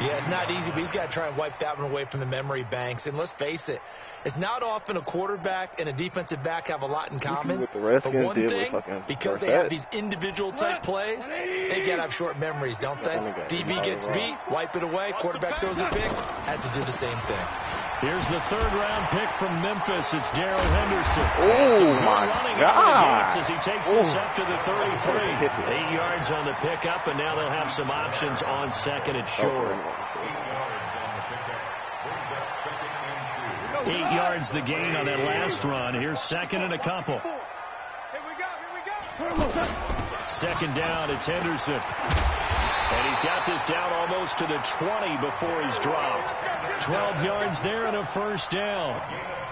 Yeah, it's not easy, but he's got to try and wipe that one away from the memory banks. And let's face it, it's not often a quarterback and a defensive back have a lot in common. But one thing, because they have these individual type plays, they got to have short memories, don't they? DB gets beat, wipe it away, quarterback throws a pick, has to do the same thing. Here's the third-round pick from Memphis. It's Darrell Henderson. Oh, my God. As he takes this up to the 33. 8 yards on the pickup, and now they'll have some options on second and short. 8 yards the gain on that last run. Here's second and a couple. Second down, it's Henderson. And he's got this down almost to the 20 before he's dropped. 12 yards there and a first down.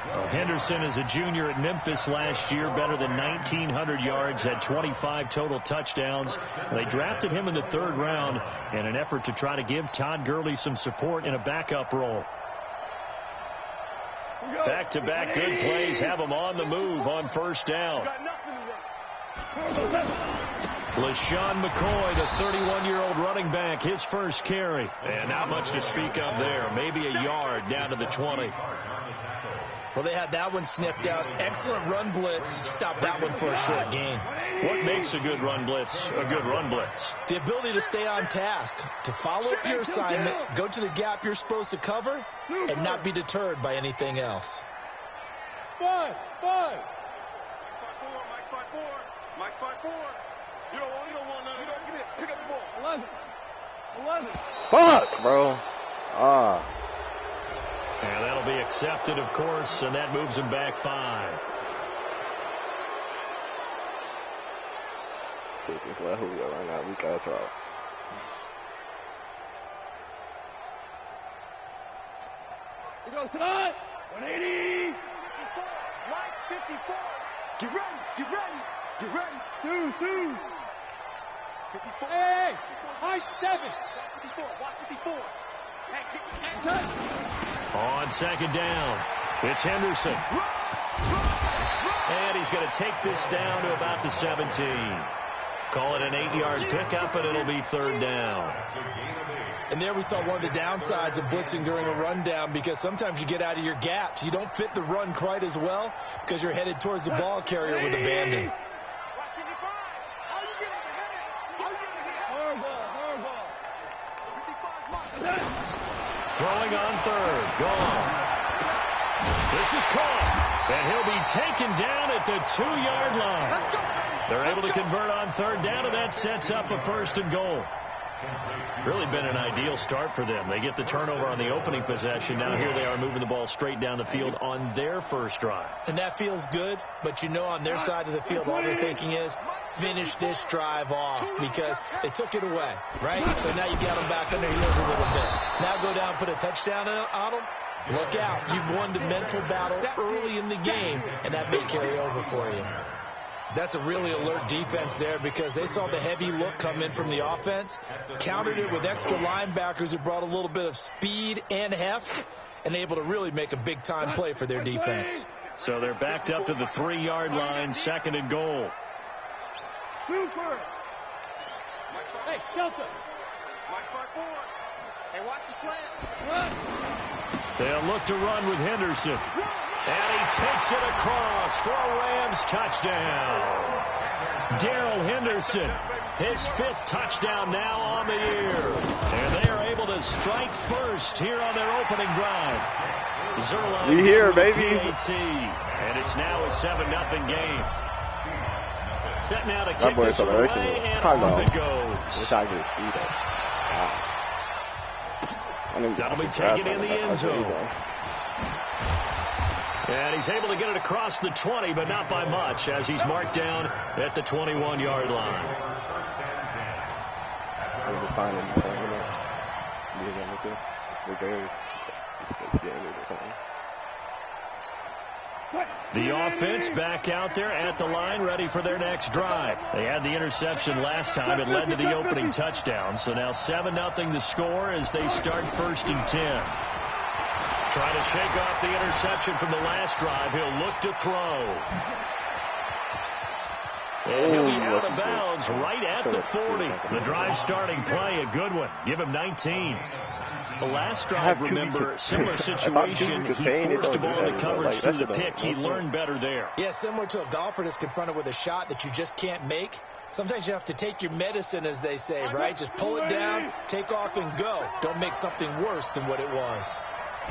Well, Henderson is a junior at Memphis last year, better than 1,900 yards, had 25 total touchdowns. They drafted him in the third round in an effort to try to give Todd Gurley some support in a backup role. Back-to-back good plays have him on the move on first down. LaShawn McCoy, the 31-year-old running back, his first carry. And not much to speak of there. Maybe a yard down to the 20. Well, they had that one sniffed out. Excellent run blitz. Stop that one for a short gain. What makes a good run blitz a good run blitz? The ability to stay on task, to follow up your assignment, go to the gap you're supposed to cover, and not be deterred by anything else. Five. Mike 5-4. You don't want none of that. Give it. Pick up the ball. 11. Fuck, bro. And that'll be accepted, of course, and that moves him back 5. See if we can let Julio run that weak ass route. He goes tonight. 180. 54. Mike 54. Get ready. 2. 54. Hey. High 7. 54. Watch 54. On second down, it's Henderson. And he's going to take this down to about the 17. Call it an 8-yard pickup, and it'll be third down. And there we saw one of the downsides of blitzing during a rundown, because sometimes you get out of your gaps. You don't fit the run quite as well because you're headed towards the ball carrier with abandon. Throwing on third. Gone. This is caught. And he'll be taken down at the 2-yard line. They're able to convert on third down, and that sets up a first and goal. Really been an ideal start for them. They get the turnover on the opening possession. Now here they are moving the ball straight down the field on their first drive. And that feels good, but you know on their side of the field all they're thinking is finish this drive off, because they took it away, right? So now you got them back on their heels a little bit. Now go down, put a touchdown on them. Look out. You've won the mental battle early in the game, and that may carry over for you. That's a really alert defense there, because they saw the heavy look come in from the offense, countered it with extra linebackers who brought a little bit of speed and heft, and able to really make a big-time play for their defense. So they're backed up to the 3-yard line, second and goal. Super. Hey, Delta. Mike 5-4. Hey, watch the slant. Run. They'll look to run with Henderson. And he takes it across for a Rams touchdown. Darrell Henderson, his 5th touchdown now on the year. And they are able to strike first here on their opening drive. Zerline, we here, baby. PAT, and it's now a 7-0 game. Set now to kick this away, and off it goes. That'll be taken in the end zone. And he's able to get it across the 20, but not by much, as he's marked down at the 21-yard line. The offense back out there at the line, ready for their next drive. They had the interception last time. It led to the opening touchdown. So now 7-0 the score as they start 1st and 10. Trying to shake off the interception from the last drive. He'll look to throw. And he'll be out of bounds right at the 40. The drive starting play, a good one. Give him 19. The last drive, remember, similar situation. He forced the ball into coverage through the pick. He learned better there. Yeah, similar to a golfer that's confronted with a shot that you just can't make. Sometimes you have to take your medicine, as they say, right? Just pull it down, take off, and go. Don't make something worse than what it was.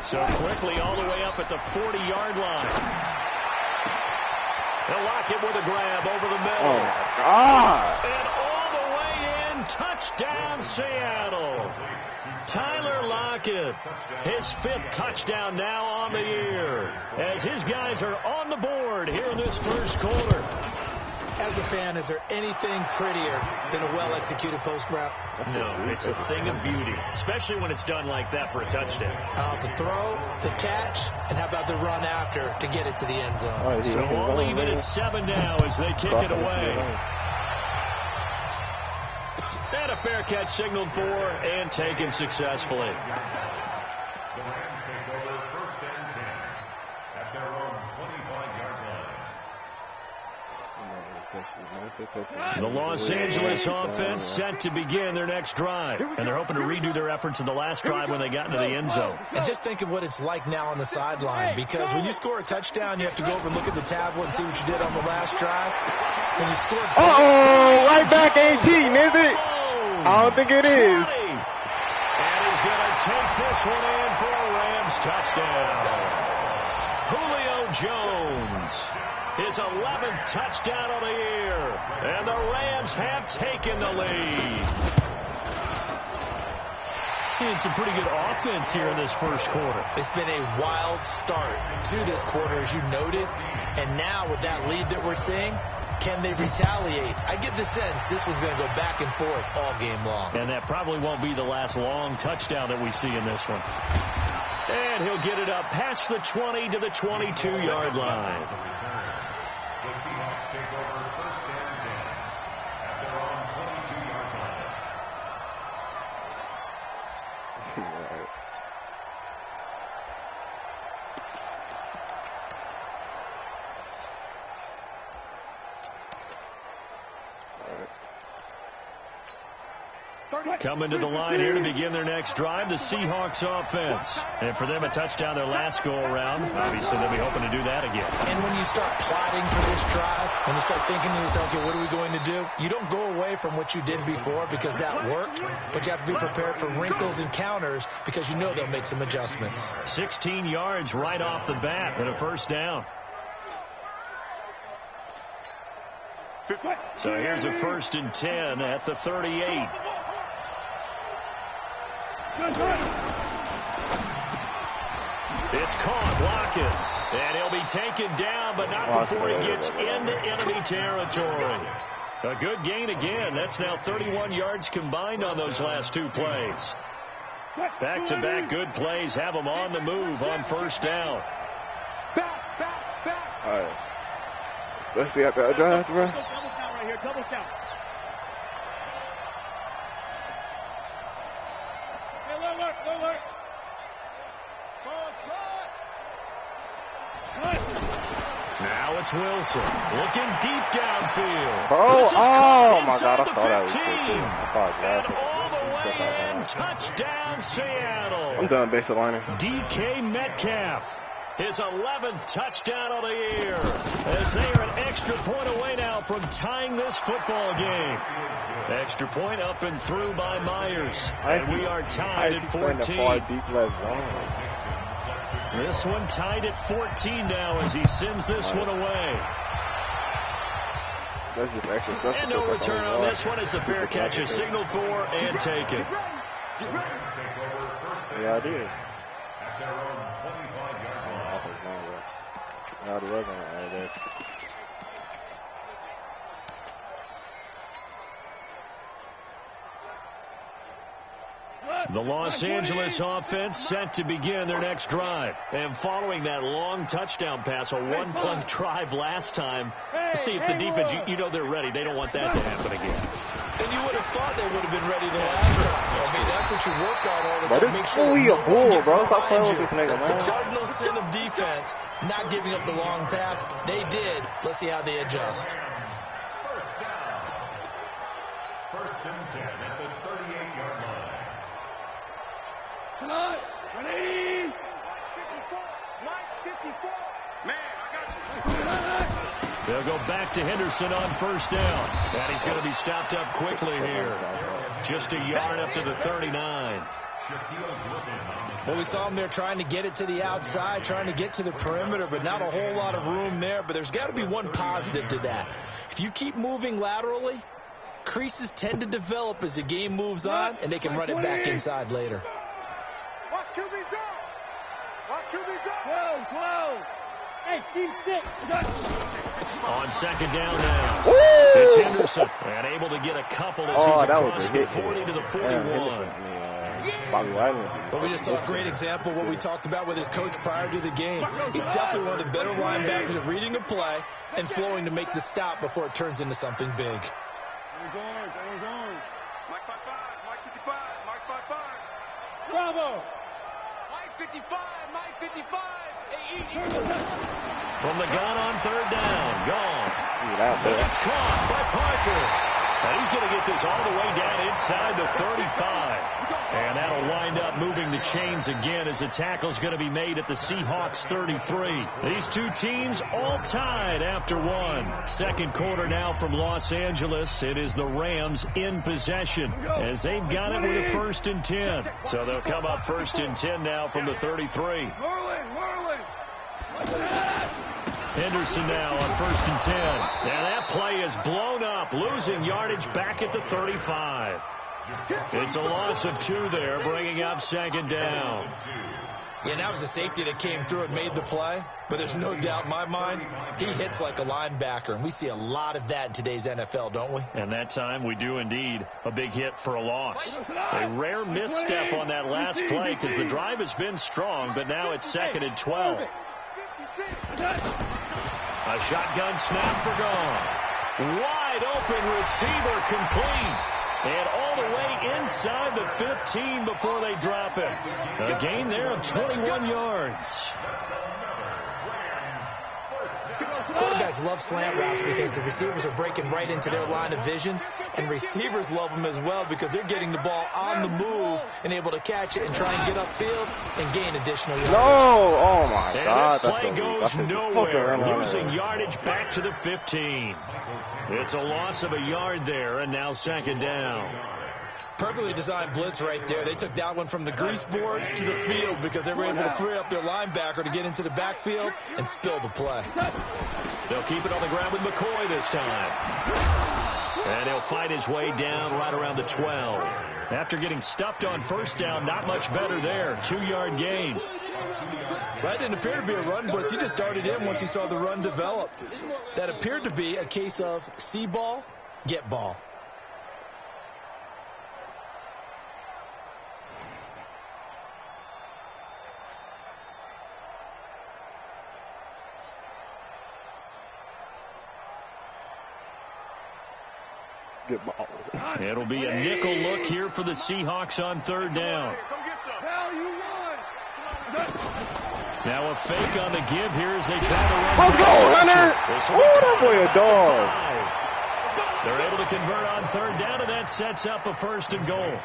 So quickly all the way up at the 40-yard line. They'll lock it with a grab over the middle. Oh, my God. And all the way in, touchdown Seattle. Tyler Lockett, his 5th touchdown now on the year, as his guys are on the board here in this first quarter. As a fan, is there anything prettier than a well-executed post route? No, it's a thing of beauty, especially when it's done like that for a touchdown. The throw, the catch, and how about the run after to get it to the end zone? So all even at 7 now as they kick it away. And a fair catch signaled for and taken successfully. The Los Angeles offense set to begin their next drive. And they're hoping to redo their efforts in the last drive when they got into the end zone. And just think of what it's like now on the sideline. Because when you score a touchdown, you have to go over and look at the tablet and see what you did on the last drive. When you score... Right back ain't cheating, is it? I don't think it is. And he's going to take this one in for a Rams touchdown. Julio Jones, his 11th touchdown of the year. And the Rams have taken the lead. Seeing some pretty good offense here in this first quarter. It's been a wild start to this quarter, as you noted. And now with that lead that we're seeing, can they retaliate? I get the sense this one's going to go back and forth all game long. And that probably won't be the last long touchdown that we see in this one. And he'll get it up past the 20 to the 22-yard line. The Seahawks take over first and 10 at their own 22-yard line. Coming to the line here to begin their next drive, the Seahawks offense. And for them, a touchdown their last go-around. Obviously, they'll be hoping to do that again. And when you start plotting for this drive, when you start thinking to yourself, okay, what are we going to do? You don't go away from what you did before because that worked, but you have to be prepared for wrinkles and counters because you know they'll make some adjustments. 16 yards right off the bat and a first down. So here's a 1st and 10 at the 38. It's caught, Lockett, and he'll be taken down, but not before he gets into enemy territory. A good gain again. That's now 31 yards combined on those last 2 plays. Back-to-back good plays have them on the move on first down. All right. Let's see after I drive, bro. Double count right here, double count. Hey, alert. Ball shot. Now it's Wilson looking deep downfield. Oh, This is oh caught my God, I inside thought that the was 15. I apologize. And all the way in, touchdown Seattle. I'm done, basic liner. DK Metcalf, his 11th touchdown of the year, as they are an extra point away now from tying this football game. Extra point up and through by Myers, and we are tied at 14. This one tied at 14 now as he sends this one away. That's just extra. And no return on this one as the fair catch is signaled for and taken. Yeah, I did. At their own 25-yard line. I already was on it right there. The Los Angeles offense set to begin their next drive. And following that long touchdown pass, a one-play drive last time, see if the defense, you know they're ready. They don't want that to happen again. And you would have thought they would have been ready the last time. I mean, that's what you work on all the time. Make sure he a bull, bro. Stop playing with this nigga, That's man. the cardinal sin of defense, not giving up the long pass. They did. Let's see how they adjust. First down. First and 10 at the 38-yard line. They'll go back to Henderson on first down. And he's going to be stopped up quickly here. Just a yard up to the 39. Well, we saw him there trying to get it to the outside, trying to get to the perimeter, but not a whole lot of room there. But there's got to be one positive to that. If you keep moving laterally, creases tend to develop as the game moves on, and they can run it back inside later. Watch QB drop. Watch QB drop. 12. Hey, Steve, sit. On second down now. Woo! It's Henderson. And able to get a couple as he's across the 40 to the 41. But we just saw a great example of what we talked about with his coach prior to the game. He's definitely one of the better linebackers at reading a play and flowing to make the stop before it turns into something big. Mike 55, Mike 55, Mike 55. Bravo. Mike 55, Mike 55. From the gun on third down. Gone. It's caught by Parker. And he's going to get this all the way down inside the 35. And that'll wind up moving the chains again as the tackle's going to be made at the Seahawks 33. These two teams all tied after one. Second quarter now from Los Angeles. It is the Rams in possession as they've got it with a 1st and 10. So they'll come up 1st and 10 now from the 33. Henderson now on 1st and 10. And that play is blown up, losing yardage back at the 35. It's a loss of 2 there, bringing up 2nd down. Yeah, that was a safety that came through and made the play. But there's no doubt in my mind, he hits like a linebacker. And we see a lot of that in today's NFL, don't we? And that time we do indeed a big hit for a loss. A rare misstep on that last play because the drive has been strong, but now it's 2nd and 12. A shotgun snap for gone. Wide open receiver complete. And all the way inside the 15 before they drop it. A gain there of 21 yards. Quarterbacks love slant routes because the receivers are breaking right into their line of vision, and receivers love them as well because they're getting the ball on the move and able to catch it and try and get upfield and gain additional yards. No! Oh, my God. And this play goes nowhere, losing yardage back to the 15. It's a loss of a yard there, and now 2nd down. Perfectly designed blitz right there. They took that one from the grease board to the field because they were able to free up their linebacker to get into the backfield and spill the play. They'll keep it on the ground with McCoy this time. And he'll fight his way down right around the 12. After getting stuffed on 1st down, not much better there. 2-yard gain. That didn't appear to be a run blitz. He just darted in once he saw the run develop. That appeared to be a case of see ball, get ball. It'll be a nickel look here for the Seahawks on 3rd down. Now a fake on the give here as they try to run. Let's go, Hunter! Oh, that boy a dog. They're able to convert on 3rd down, and that sets up a 1st and goal.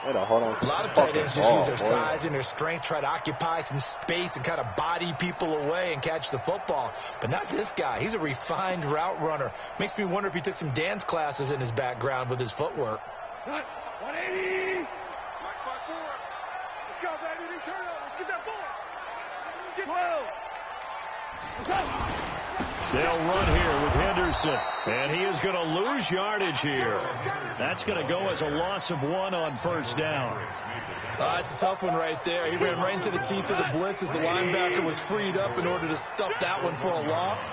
A lot of tight ends just use their size and their strength, try to occupy some space and kind of body people away and catch the football. But not this guy. He's a refined route runner. Makes me wonder if he took some dance classes in his background with his footwork. 180. Mike 54. Let's go, baby. Turn over. Get that ball. Get 12. They'll run here with Henderson, and he is going to lose yardage here. That's going to go as a loss of 1 on 1st down. That's a tough one right there. He ran right into the teeth of the blitz as the linebacker was freed up in order to stuff that one for a loss.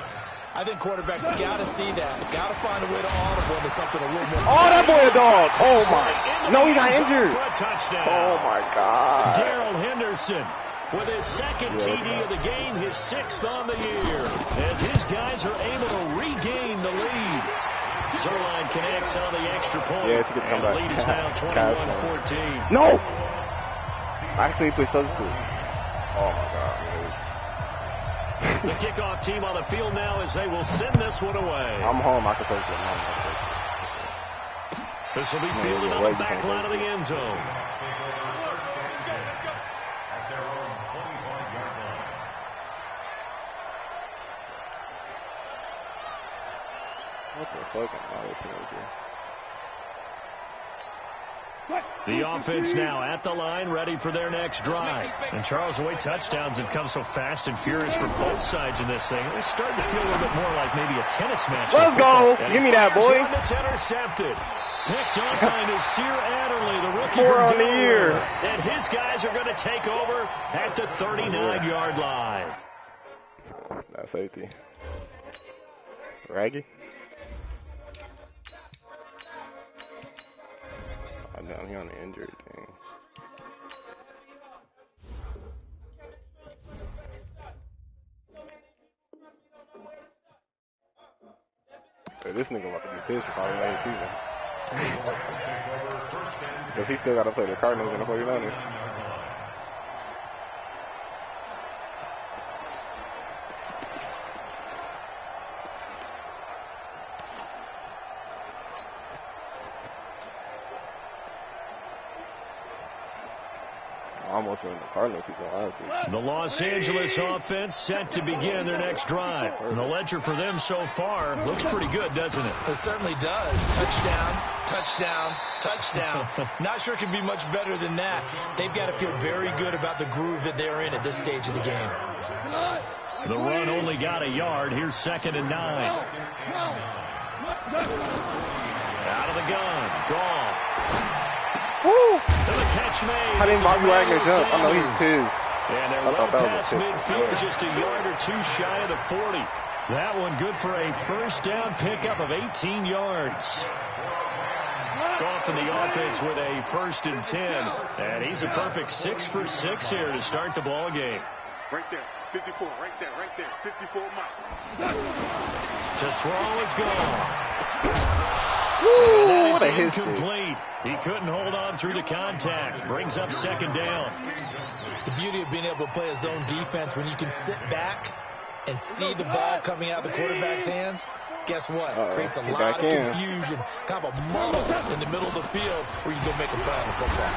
I think quarterbacks got to see that. Got to find a way to audible into something a little more. Oh, that boy a dog. Oh, my. No, he's not injured. For a touchdown. Oh, my God. Darrell Henderson with his 2nd TD of the game, his 6th on the year, as his guys are able to regain the lead. Zerline connects on the extra point. Yeah, it's a good comeback. And the lead is now 21-14. No! Actually, he plays substitute. Oh, my God. The kickoff team on the field now as they will send this one away. I'm home. I can take it. This will be fielded on the back line of the end zone. The offense now at the line, ready for their next drive. And Charles, the way touchdowns have come so fast and furious for both sides in this thing, it's starting to feel a little bit more like maybe a tennis match. Let's go. Give me that, boy. It's intercepted. Picked up by Nasir Adderley, the rookie 4 from on the Delaware. year. And his guys are going to take over at the 39-yard line. That's safety. Raggy. Oh, down here on the injury thing. Hey, this nigga about to be pissed for the season. Because he still got to play the Cardinals and the 49ers. Almost in the Cardinals. The Los Angeles offense set to begin their next drive. And the ledger for them so far looks pretty good, doesn't it? It certainly does. Touchdown, touchdown, touchdown. Not sure it can be much better than that. They've got to feel very good about the groove that they're in at this stage of the game. The run only got a yard. Here's 2nd and 9. Out of the gun. Gone. Woo! To the catch made. I didn't Bobby Wagner jump. I know he's pissed. And they're well past midfield, just a yard or two shy of the 40. That one good for a first down pickup of 18 yards. Off in the offense with a 1st and 10. And he's a perfect 6 for 6 here to start the ball game. Right there, 54, right there, 54 Mike. To throw is gone. Woo! What a hit. Incomplete. He couldn't hold on through the contact. Brings up 2nd down. The beauty of being able to play a zone defense when you can sit back and see the ball coming out of the quarterback's hands, guess what? Creates a lot of confusion, kind of a muddle in the middle of the field where you go make a play on the football.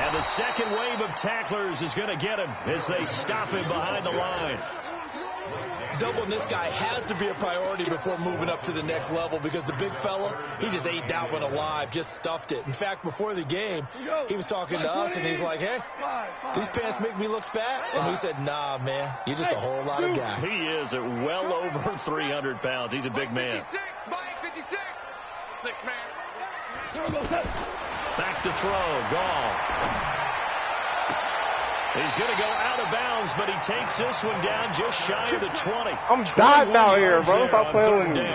And the second wave of tacklers is going to get him as they stop him behind the line. Doubling this guy has to be a priority before moving up to the next level because the big fella, he just ate that one alive, just stuffed it. In fact, before the game, he was talking to us, and he's like, hey, these pants make me look fat. And we said, nah, man, you're just a whole lot of guy. He is at well over 300 pounds. He's a big man. 56, Mike, 56. 6 man. Back to throw. Gall. He's going to go out of bounds, but he takes this one down just shy of the 20. I'm diving out here, bro. Stop playing with me.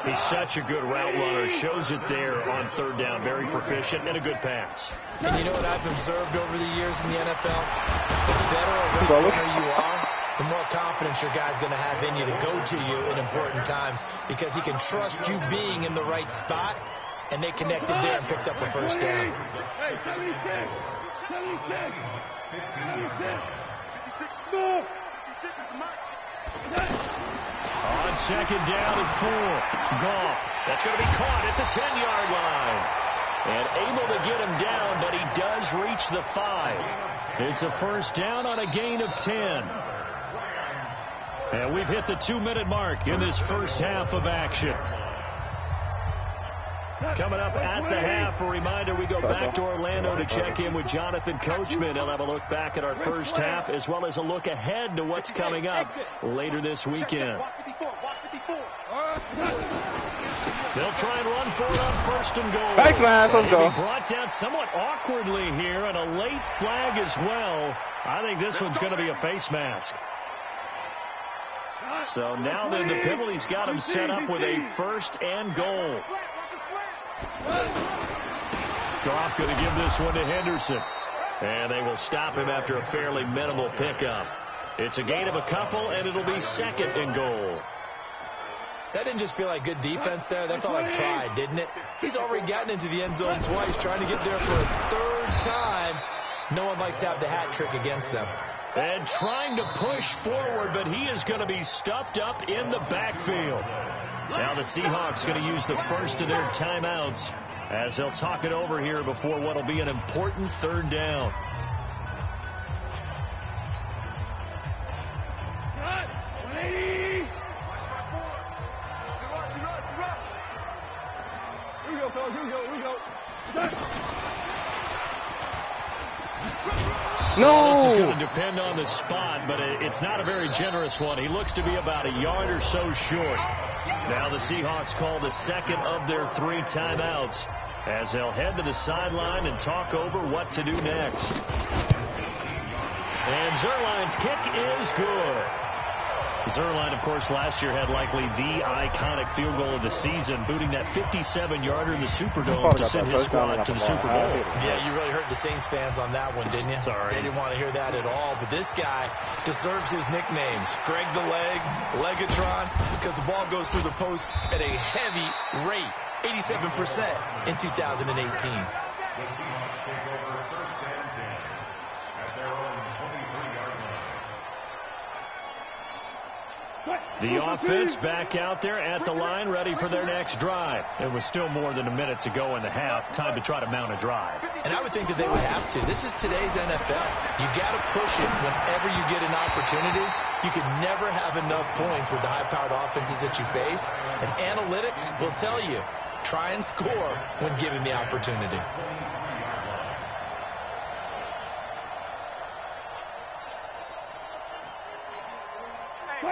He's such a good route runner. Shows it there on 3rd down. Very proficient and a good pass. And you know what I've observed over the years in the NFL? The better a route runner you are, the more confidence your guy's going to have in you to go to you in important times because he can trust you being in the right spot. And they connected there and picked up a first down. On 2nd down and 4. Goff. That's going to be caught at the 10-yard line. And able to get him down, but he does reach the 5. It's a first down on a gain of 10. And we've hit the 2-minute mark in this first half of action. Coming up at the half, a reminder, we go back to Orlando to check in with Jonathan Coachman. He'll have a look back at our first half as well as a look ahead to what's coming up later this weekend. They'll try and run for it on 1st and goal. Thanks, man. Let's go. Brought down somewhat awkwardly here and a late flag as well. I think this one's going to be a face mask. So now then the penalty's got him set up with a 1st and goal. Goff going to give this one to Henderson. And they will stop him after a fairly minimal pickup. It's a gain of a couple, and it'll be 2nd and goal. That didn't just feel like good defense there. That felt like pride, didn't it? He's already gotten into the end zone twice, trying to get there for a 3rd time. No one likes to have the hat trick against them. And trying to push forward, but he is going to be stuffed up in the backfield. Now the Seahawks going to use the first of their timeouts as they'll talk it over here before what will be an important 3rd down. No. This is going to depend on the spot, but it's not a very generous one. He looks to be about a yard or so short. Now the Seahawks call the second of their 3 timeouts as they'll head to the sideline and talk over what to do next. And Zuerlein's kick is good. Zuerlein, of course, last year had likely the iconic field goal of the season, booting that 57-yarder in the Superdome to send his squad to the Super Bowl. Yeah, you really hurt the Saints fans on that one, didn't you? Sorry. They didn't want to hear that at all. But this guy deserves his nicknames. Greg the Leg, Legatron, because the ball goes through the post at a heavy rate, 87% in 2018. The Seahawks take over first and 10 at their own 23-yard line. The offense back out there at the line, ready for their next drive. It was still more than a minute to go in the half. Time to try to mount a drive. And I would think that they would have to. This is today's NFL. You got to push it whenever you get an opportunity. You can never have enough points with the high-powered offenses that you face. And analytics will tell you, try and score when given the opportunity.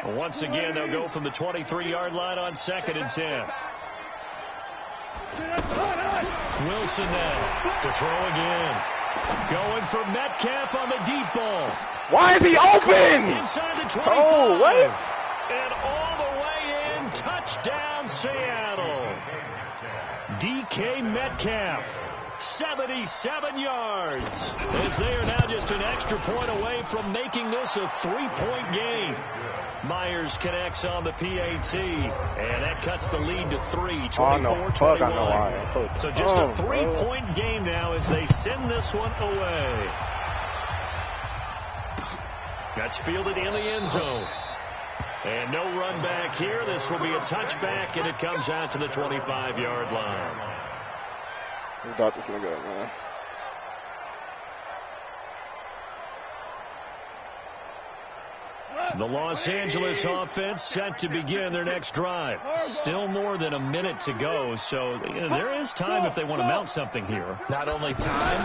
Once again, they'll go from the 23-yard line on 2nd and 10. Wilson now to throw again. Going for Metcalf on the deep ball. Why is he open? Inside the 25. Oh, what? And all the way in. Touchdown, Seattle. DK Metcalf. 77 yards. As they are now just an extra point away from making this a 3-point game. Myers connects on the PAT, and that cuts the lead to 3, 24-21. So just a 3-point game now as they send this one away. That's fielded in the end zone. And no run back here. This will be a touchback, and it comes out to the 25-yard line. We got this nigga, man. The Los Angeles offense set to begin their next drive. Still more than a minute to go, so there is time if they want to mount something here. Not only time,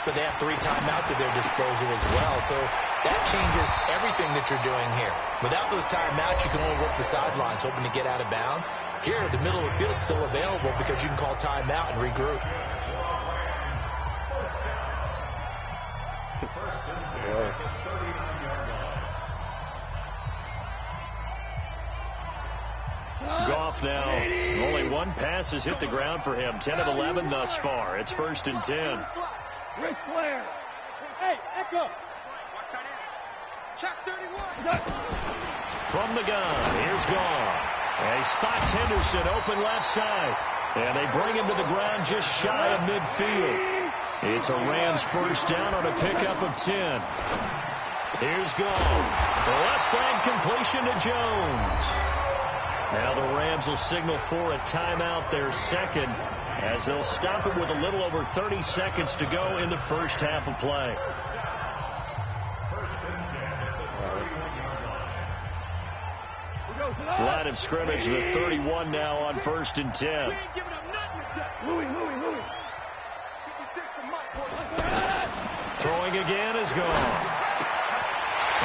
but they have 3 timeouts at their disposal as well. So that changes everything that you're doing here. Without those timeouts, you can only work the sidelines, hoping to get out of bounds. Here, the middle of the field is still available because you can call timeout and regroup. First and 10 at the 39-yard line. Goff now. Only 1 pass has hit the ground for him. 10 of 11 thus far. It's 1st and 10. Ric Flair. Hey, Echo. Check 31. From the gun, here's Goff. And he spots Henderson open left side. And they bring him to the ground just shy of midfield. It's a Rams first down on a pickup of 10. Here's Goff. The left side completion to Jones. Now the Rams will signal for a timeout, their second, as they'll stop it with a little over 30 seconds to go in the first half of play. Line of scrimmage, the 31 now on 1st and 10. Throwing again is gone.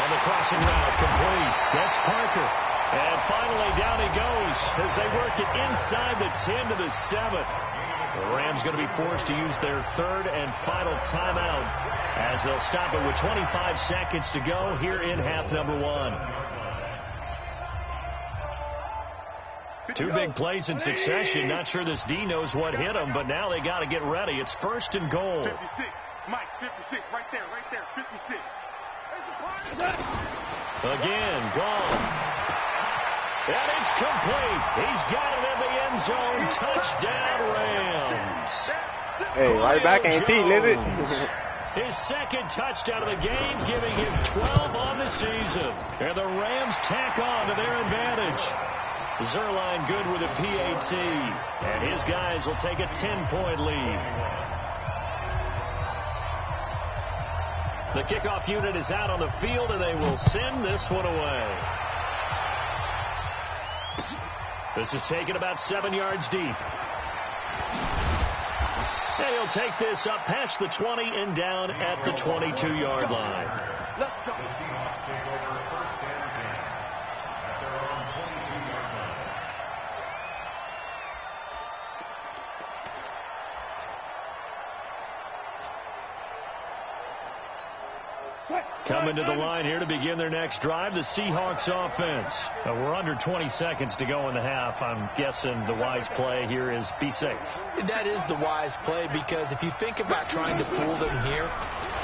On the crossing route, complete. That's Parker. And finally, down he goes as they work it inside the 10 to the 7. The Rams going to be forced to use their 3rd and final timeout as they'll stop it with 25 seconds to go here in half number 1. 2 big plays in succession. Not sure this D knows what hit him, but now they got to get ready. It's 1st and goal. 56. Mike, 56. Right there. 56. Again, gone. And it's complete. He's got it in the end zone. Touchdown, Rams. Hey, right back ain't cheating, is it? His 2nd touchdown of the game, giving him 12 on the season. And the Rams tack on to their advantage. Zuerlein good with a PAT. And his guys will take a 10-point lead. The kickoff unit is out on the field, and they will send this one away. This is taken about 7 yards deep. And he'll take this up past the 20 and down at the 22-yard line. The Seahawks take over first and 10 at their own 22-yard line. Coming to the line here to begin their next drive, the Seahawks offense. We're under 20 seconds to go in the half. I'm guessing the wise play here is be safe. That is the wise play, because if you think about trying to fool them here,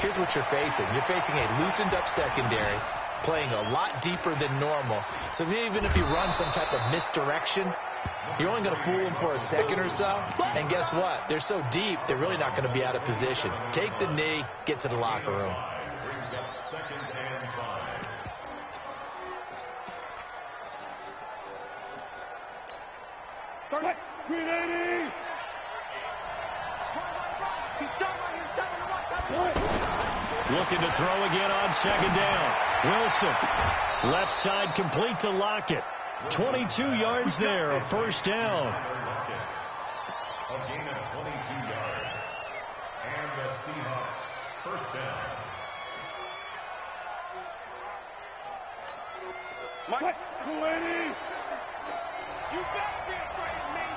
here's what you're facing. You're facing a loosened up secondary, playing a lot deeper than normal. So even if you run some type of misdirection, you're only going to fool them for a second or so. And guess what? They're so deep, they're really not going to be out of position. Take the knee, get to the locker room. Brings up second and 5. Looking to throw again on second down. Wilson, left side complete to Lockett. 22 yards there, a first down. A gain of 22 yards. And the Seahawks first down. Mike. Kuwaiti. You better be afraid of me.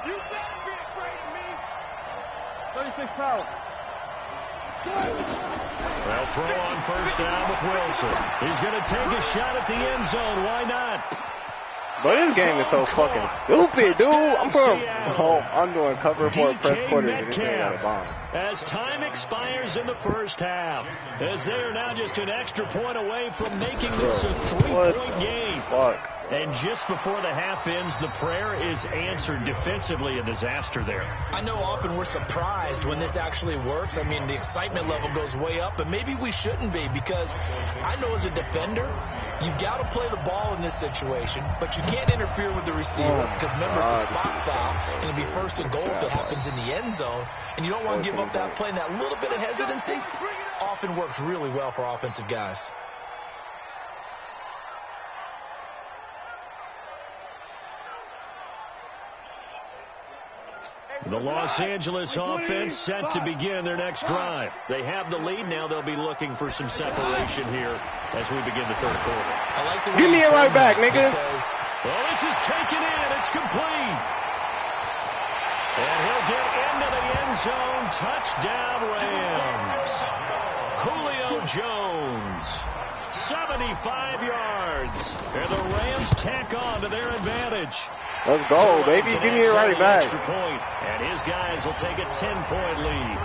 You better be afraid of me. 36 power. They'll throw on first down with Wilson. He's going to take a shot at the end zone. Why not? But this game is so fucking stupid, dude. I'm doing cover for press quarters and this ain't got a bomb. As time expires in the first half, as they are now just an extra point away from making this a 3-point game. Fuck. And just before the half ends, the prayer is answered. Defensively, a disaster there. I know often we're surprised when this actually works. I mean, the excitement level goes way up, but maybe we shouldn't be, because I know as a defender, you've got to play the ball in this situation, but you can't interfere with the receiver, because remember, it's a spot foul, and it'll be first and goal if it happens in the end zone, and you don't want to give up that play, and that little bit of hesitancy often works really well for offensive guys. The Los Angeles offense set to begin their next drive. They have the lead. Now they'll be looking for some separation here as we begin the third quarter. I like the way Give me it right back, nigga. Well, this is taken in. It's complete. And he'll get into the end zone. Touchdown, Rams. Julio Jones. 75 yards. And the Rams tack on to their advantage. Let's go, baby. Give me it right back. Extra point, and his guys will take a 10-point lead.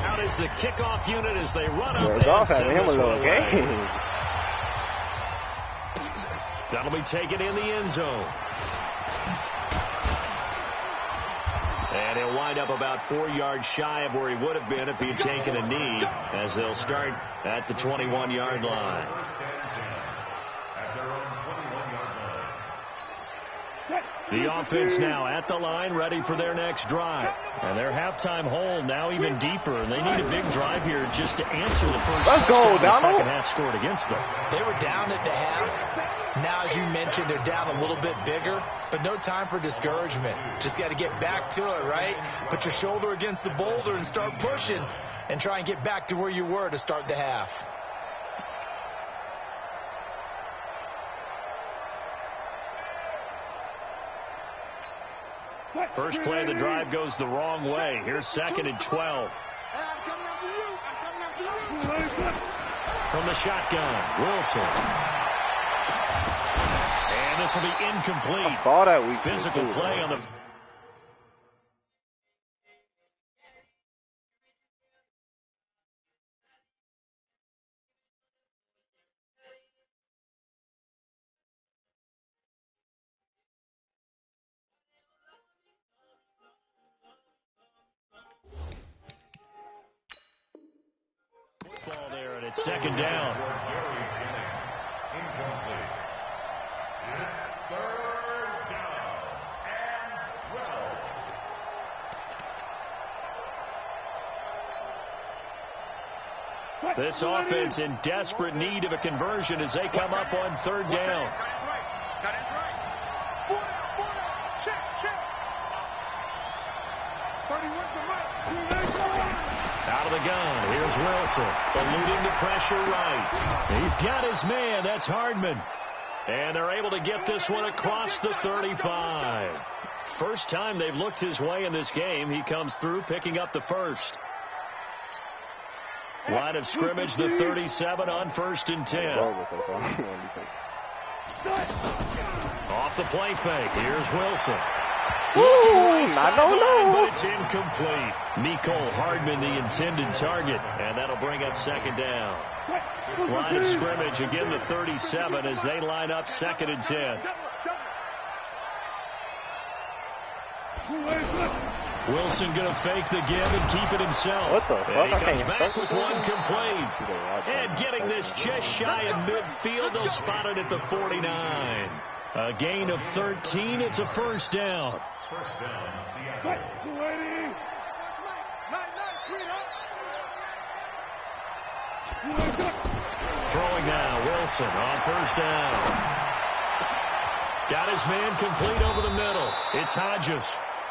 Out is the kickoff unit as they run up. It's off having him a little game. That'll be taken in the end zone. And he'll wind up about 4 yards shy of where he would have been if he had taken a knee, as they'll start at the 21-yard line. The offense now at the line, ready for their next drive. And their halftime hole now even deeper, and they need a big drive here just to answer the first touchdown the second half scored against them. They were down at the half. Now, as you mentioned, they're down a little bit bigger, but no time for discouragement. Just got to get back to it, right? Put your shoulder against the boulder and start pushing and try and get back to where you were to start the half. First play of the drive goes the wrong way. Here's second and 12. From the shotgun, Wilson. And this will be incomplete. I saw that week. Physical play on the... Ball there, and it's second down. Incomplete. Third down and 12. This offense in desperate need of a conversion as they come up on third down. Out of the gun. Here's Wilson. Eluding the pressure right. He's got his man. That's Hardman. And they're able to get this one across the 35. First time they've looked his way in this game. He comes through picking up the first. Line of scrimmage, the 37 on 1st and 10. Off the play fake. Here's Wilson. I don't know. But it's incomplete. Mecole Hardman, the intended target. And that'll bring up 2nd down. Line of scrimmage, again the 37 as they line up 2nd and 10. Wilson going to fake the give and keep it himself. What the fuck? And he comes back with one complete. And getting this just shy of midfield, they'll spot it at the 49. A gain of 13. It's a 1st down. First down, Seattle. Throwing now, Wilson on 1st down. Got his man complete over the middle. It's Hodges.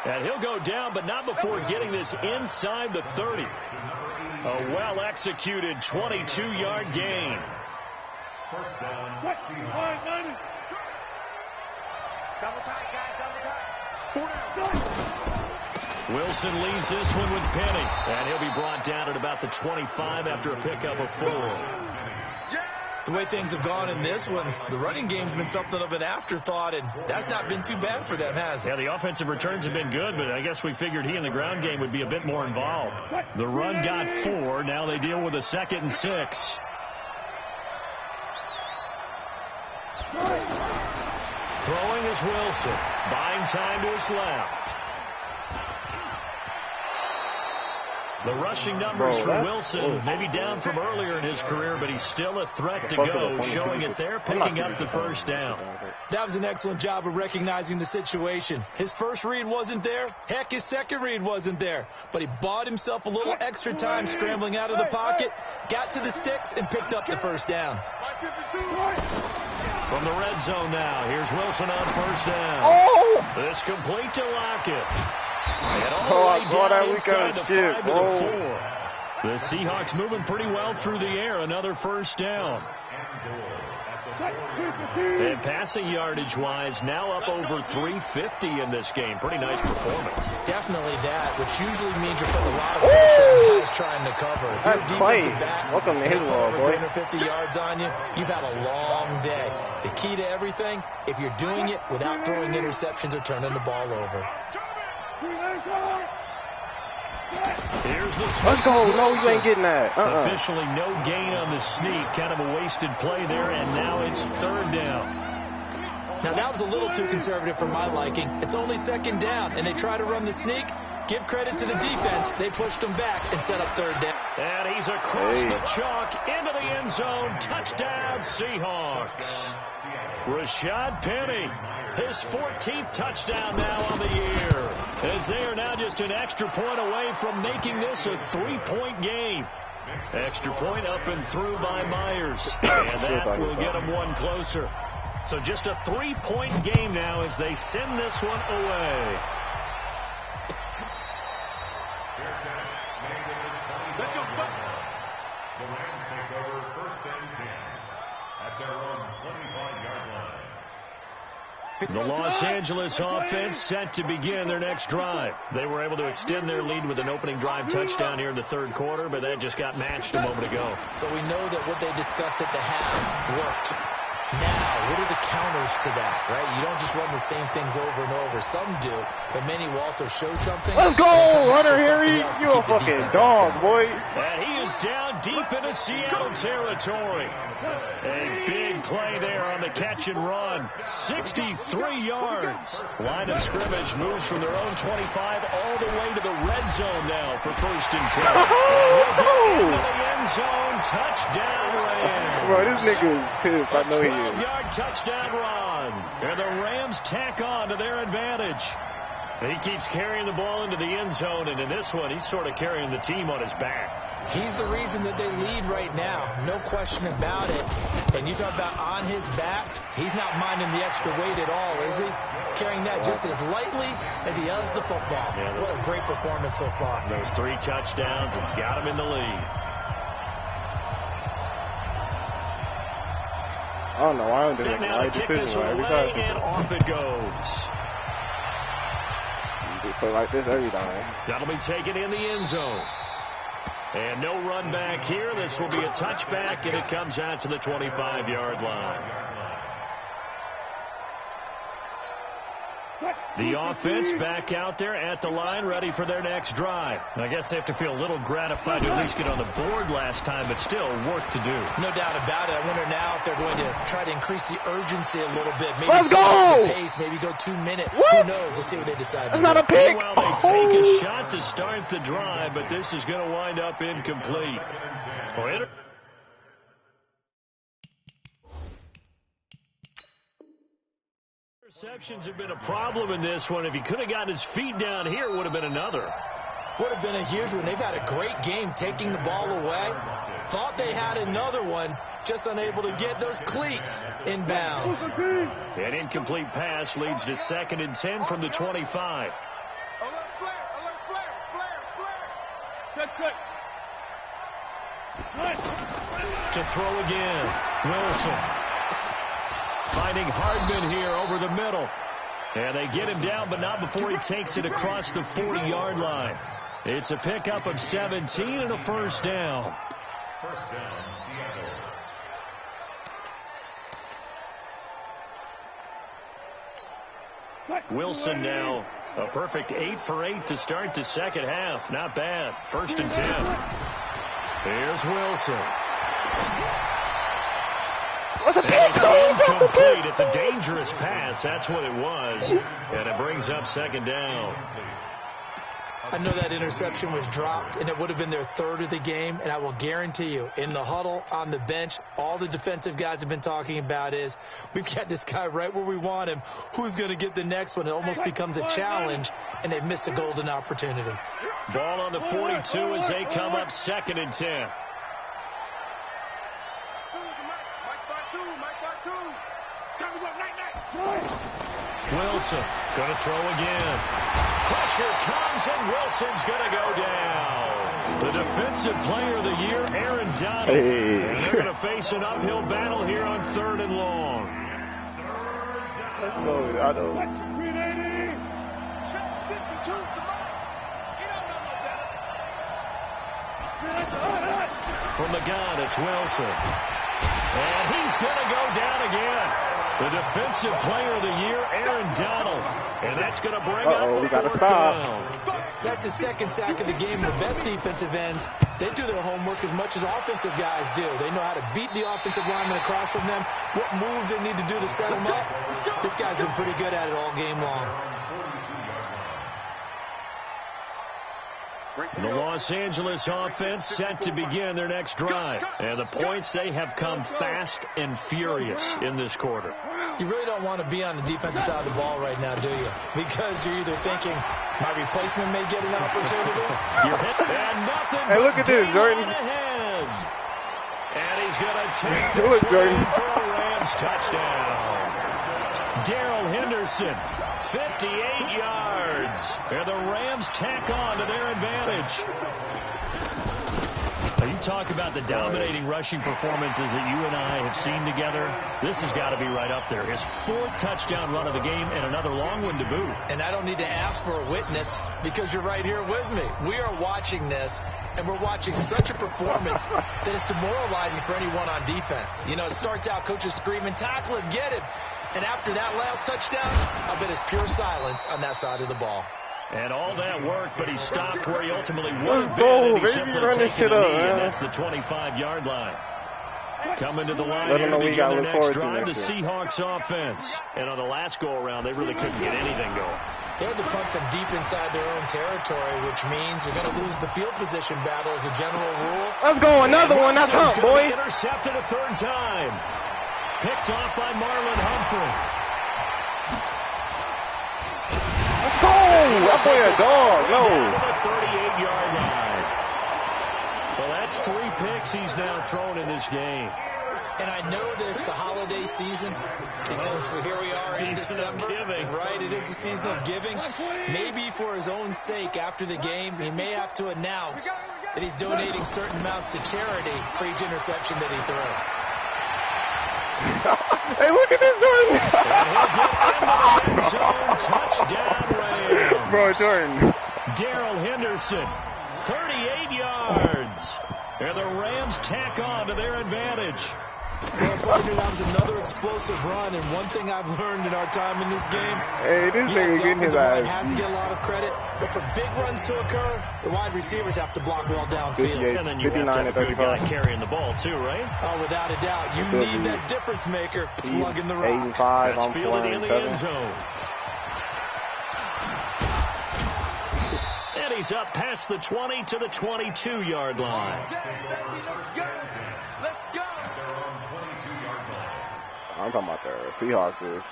And he'll go down, but not before getting this inside the 30. A well-executed 22-yard gain. First down, Seahawks. Double tight, guys, double tight. Wilson leaves this one with Penny. And he'll be brought down at about the 25 after a pickup of 4. The way things have gone in this one, the running game's been something of an afterthought, and that's not been too bad for them, has it? Yeah, the offensive returns have been good, but I guess we figured he in the ground game would be a bit more involved. The run got 4. Now they deal with a 2nd and 6. Throwing is Wilson. Buying time to his left. The rushing numbers for Wilson maybe down from earlier in his career, but he's still a threat to go, showing it there, picking up the 1st down. That was an excellent job of recognizing the situation. His first read wasn't there. Heck, his second read wasn't there. But he bought himself a little extra time scrambling out of the pocket, got to the sticks, and picked up the 1st down. From the red zone now, here's Wilson on 1st down. This complete to Lockett. And all the way down inside the 5 to the 4. The Seahawks moving pretty well through the air. Another 1st down. And passing yardage-wise, now up over 350 in this game. Pretty nice performance. Definitely that, which usually means you're putting a lot of pressure on guys trying to cover. If you're a defensive back, welcome to his world, boy. 250 yards on you, you've had a long day. The key to everything, if you're doing it without throwing interceptions or turning the ball over. Here's the sneak. Let's go. No, you ain't getting that. Officially no gain on the sneak. Kind of a wasted play there, and now it's 3rd down. Now, that was a little too conservative for my liking. It's only 2nd down, and they try to run the sneak. Give credit to the defense. They pushed them back and set up 3rd down. And he's across the chalk into the end zone. Touchdown, Seahawks. Rashad Penny, his 14th touchdown now on the year, as they are now just an extra point away from making this a 3-point game. Extra point up and through by Myers, and that will get them one closer. So just a 3-point game now as they send this one away. The Rams take over 1st and 10 at their own 25-yard line. The Los Angeles offense set to begin their next drive. They were able to extend their lead with an opening drive touchdown here in the 3rd quarter, but that just got matched a moment ago. So we know that what they discussed at the half worked. Now, what are the counters to that, right? You don't just run the same things over and over. Some do, but many will also show something. Let's go, Hunter Henry. You a fucking dog, boy. And he is down deep into Seattle territory. A big play there on the catch and run. 63 yards. Line of scrimmage moves from their own 25 all the way to the red zone now for 1st and 10. Into the end zone. Touchdown, Rams. Bro, this nigga is pissed. I know he is. 12-yard touchdown run. And the Rams tack on to their advantage. He keeps carrying the ball into the end zone, and in this one, he's sort of carrying the team on his back. He's the reason that they lead right now. No question about it. And you talk about on his back, he's not minding the extra weight at all, is he? Carrying that just as lightly as he does the football. Yeah, what a great performance so far. Those 3 touchdowns, it's got him in the lead. I don't know why I'm doing Set now to kick this one away, and off it goes. You play like this every time. That'll be taken in the end zone. And no run back here. This will be a touchback, and it comes out to the 25-yard line. The offense back out there at the line, ready for their next drive. I guess they have to feel a little gratified to at least get on the board last time, but still work to do. No doubt about it. I wonder now if they're going to try to increase the urgency a little bit. Maybe let's go! The pace, maybe go 2 minutes. Who knows? Let's see what they decide. It's not a pick. Well, they take a shot to start the drive, but this is going to wind up incomplete. Interceptions have been a problem in this one. If he could have gotten his feet down here, it would have been another. Would have been a huge one. They've had a great game taking the ball away. Thought they had another one, just unable to get those cleats in bounds. An incomplete pass leads to 2nd and 10 from the 25. To throw again, Wilson. Finding Hardman here over the middle. And they get him down, but not before he takes it across the 40-yard line. It's a pickup of 17 and a first down. First down, Seattle. Wilson now a perfect 8 for 8 to start the second half. Not bad. 1st and 10. Here's Wilson. It's incomplete. It's a dangerous pass. That's what it was. And it brings up 2nd down. I know that interception was dropped, and it would have been their 3rd of the game. And I will guarantee you, in the huddle, on the bench, all the defensive guys have been talking about is, we've got this guy right where we want him. Who's going to get the next one? It almost becomes a challenge, and they've missed a golden opportunity. Ball on the 42 as they come up 2nd and 10. Wilson going to throw again. Pressure comes, and Wilson's going to go down. The defensive player of the year, Aaron Donald. Hey. And they're going to face an uphill battle here on 3rd and long. Let's go, Donald. From the gun, it's Wilson. And he's going to go down again. The defensive player of the year, Aaron Donald. And that's going to bring up the 4th down. That's his 2nd sack of the game. The best defensive ends, they do their homework as much as offensive guys do. They know how to beat the offensive lineman across from them, what moves they need to do to set them up. This guy's been pretty good at it all game long. The Los Angeles offense set to begin their next drive. And the points, they have come fast and furious in this quarter. You really don't want to be on the defensive side of the ball right now, do you? Because you're either thinking, my replacement may get an opportunity. You're hit, and nothing. Hey, look at this, Jordan. Ahead. And he's going to take this one for a Rams touchdown. Darrell Henderson, 58 yards. And the Rams tack on to their advantage. Now, you talk about the dominating rushing performances that you and I have seen together. This has got to be right up there. His 4th touchdown run of the game and another long one to boot. And I don't need to ask for a witness because you're right here with me. We are watching this, and we're watching such a performance that is demoralizing for anyone on defense. You know, it starts out, coaches screaming, tackle him, get him. And after that last touchdown, I bet it's pure silence on that side of the ball. And all that work, but he stopped where he ultimately would have been. And he simply taken a knee, and that's the 25-yard line. Coming to the line here to begin their next drive, the Seahawks offense. And on the last go-around, they really couldn't get anything going. They had to punt from deep inside their own territory, which means they're going to lose the field position battle as a general rule. Let's go, another one. That's up, boy. Intercepted a 3rd time. Picked off by Marlon Humphrey. Let's go. that boy a dog. No. The 38-yard line. Well, that's 3 picks he's now thrown in this game. And I know this, the holiday season, because here we are in December, right? It is the season of giving. Maybe for his own sake, after the game, he may have to announce that he's donating certain amounts to charity for each interception that he threw. Hey, look at this, Jordan. Touchdown, Rams. Bro, Jordan. Darrell Henderson, 38 yards. And the Rams tack on to their advantage. Well, partner, that was another explosive run, and one thing I've learned in our time in this game, hey, this nigga getting his line ass. has to get a lot of credit, but for big runs to occur, the wide receivers have to block well downfield. And then you have to have a good guy carrying the ball too, right? Oh, without a doubt. You need that difference maker lugging the rock. 8 and 5, That's I'm fielded in the 4 and end 7. zone. And he's up past the 20 to the 22-yard line. Let's go. I'm talking about the Seahawks is.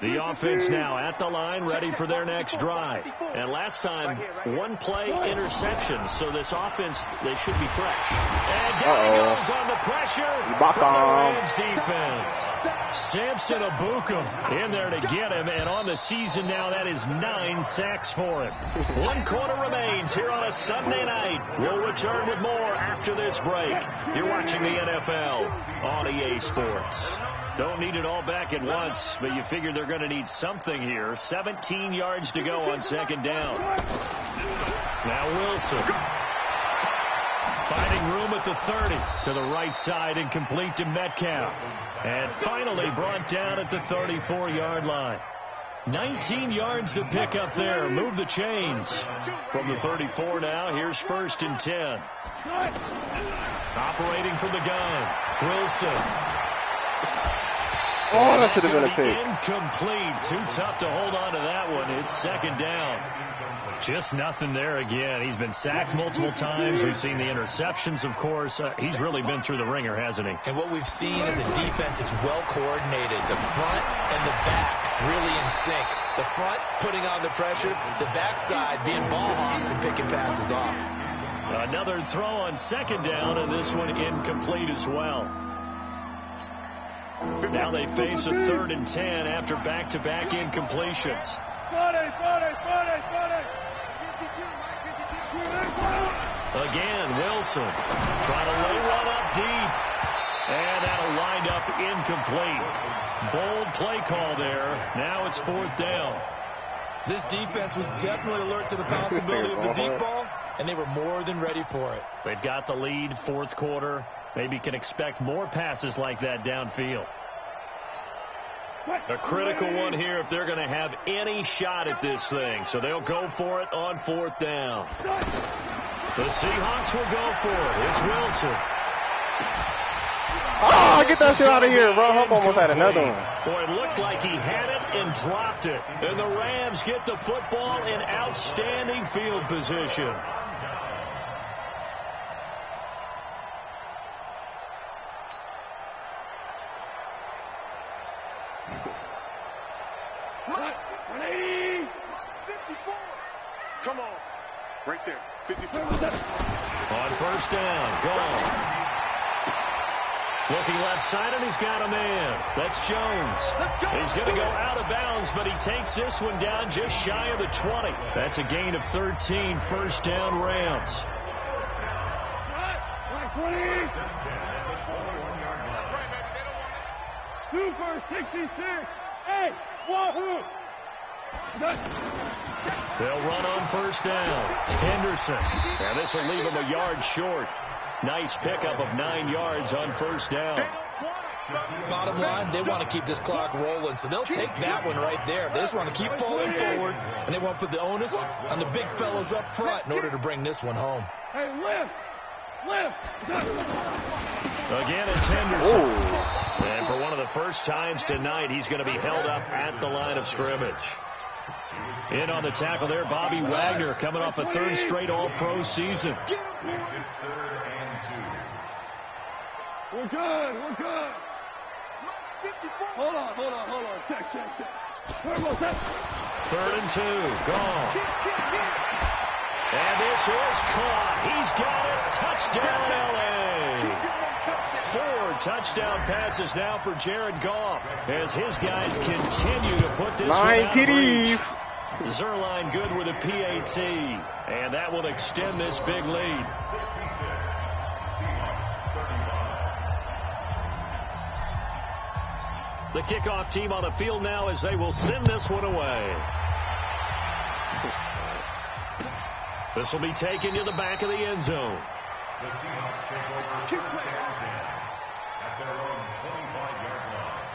The offense now at the line, ready for their next drive. And last time, 1-play interception, so this offense, they should be fresh. And down he goes on the pressure from the Rams defense. Samson Abukum in there to get him, and on the season now, that is 9 sacks for him. 1 quarter remains here on a Sunday night. We'll return with more after this break. You're watching the NFL on EA Sports. Don't need it all back at once, but you figure they're going to need something here. 17 yards to go on 2nd down. Now Wilson. Finding room at the 30 to the right side and complete to Metcalf. And finally brought down at the 34-yard line. 19 yards to pick up there. Move the chains. From the 34 now, here's 1st and 10. Operating from the gun. Wilson. Oh, that should have been a pick. Incomplete. Too tough to hold on to that one. It's 2nd down. Just nothing there again. He's been sacked multiple times. We've seen the interceptions, of course. He's really been through the ringer, hasn't he? And what we've seen is a defense that's well coordinated. The front and the back really in sync. The front putting on the pressure, the backside being ball hawks and picking passes off. Another throw on 2nd down, and this one incomplete as well. Now they face a 3rd and 10 after back-to-back incompletions. Again, Wilson trying to lay one up deep. And that'll wind up incomplete. Bold play call there. Now it's 4th down. This defense was definitely alert to the possibility of the deep ball, and they were more than ready for it. They've got the lead, 4th quarter. Maybe can expect more passes like that downfield. A critical one here if they're going to have any shot at this thing. So they'll go for it on 4th down. The Seahawks will go for it. It's Wilson. Oh, get that shit out of here, bro. Hope almost had another one. Boy, it looked like he had it and dropped it. And the Rams get the football in outstanding field position. Come on. Right there. 54. On 1st down. Gone. Looking left side, and he's got a man. That's Jones. He's going to go out of bounds, but he takes this one down just shy of the 20. That's a gain of 13. 1st down, Rams. 2 for 66. Hey, wahoo! They'll run on 1st down. Henderson. And this will leave him a yard short. Nice pickup of 9 yards on 1st down. Bottom line, they want to keep this clock rolling, so they'll take that one right there. They just want to keep falling forward, and they want to put the onus on the big fellas up front in order to bring this one home. Hey, lift! Again, it's Henderson. And for one of the first times tonight, he's going to be held up at the line of scrimmage. In on the tackle there, Bobby Wagner, coming off a third straight All-Pro season. Makes it 3rd and 2. We're good. We're good. Hold on. Check. Turbo, check. 3rd and 2, gone. And this is caught. He's got it. Touchdown, L.A. 4 touchdown passes now for Jared Goff as his guys continue to put this one out of reach. Zerline good with a PAT, and that will extend this big lead. 66. Seahawks 35. The kickoff team on the field now as they will send this one away. This will be taken to the back of the end zone. The Seahawks take over 1st and 10 at their own 25-yard line.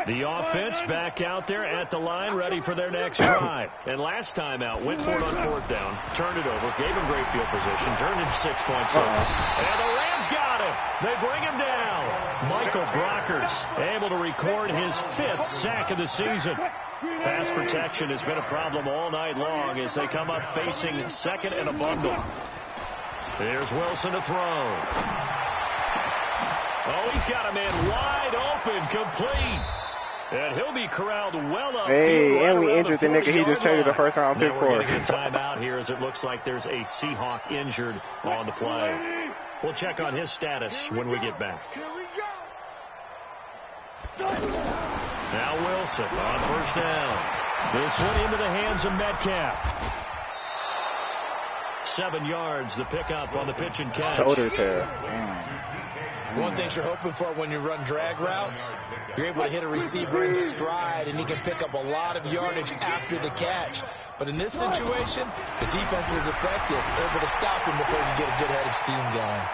The offense back out there at the line, ready for their next drive. And last time out, went for it on 4th down, turned it over, gave him great field position, turned it 6 points over. And the Rams got him. They bring him down. Michael Brockers able to record his 5th sack of the season. Pass protection has been a problem all night long as they come up facing 2nd and a bundle. Here's Wilson to throw. Oh, he's got a man wide open, complete. And he'll be corralled well up. Hey, and we injured the nigga. He just traded the 1st round pick for us. We're going to get a timeout here as it looks like there's a Seahawk injured on the play. We'll check on his status when we get back. Now Wilson on 1st down. This one into the hands of Metcalf. 7 yards, the pickup on the pitch and catch. Shoulders here. One thing you're hoping for when you run drag routes, you're able to hit a receiver in stride, and he can pick up a lot of yardage after the catch. But in this situation, the defense was effective, able to stop him before he could get a good head of steam going.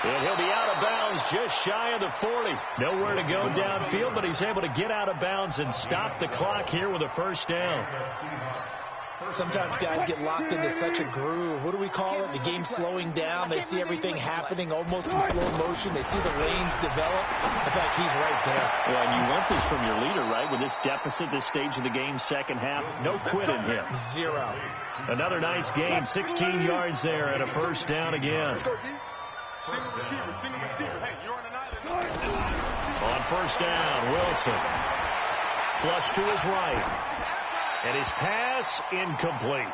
And he'll be out of bounds just shy of the 40. Nowhere to go downfield, but he's able to get out of bounds and stop the clock here with a 1st down. Sometimes guys get locked into such a groove. What do we call it? The game slowing down. They see everything happening almost in slow motion. They see the lanes develop. In fact, he's right there. Yeah, and you want this from your leader, right? With this deficit, this stage of the game, 2nd half, no quit in him. 0. Another nice gain, 16 yards there and a 1st down again. Single receiver. Hey, you're on an island. On 1st down, Wilson. Flush to his right. And his pass incomplete.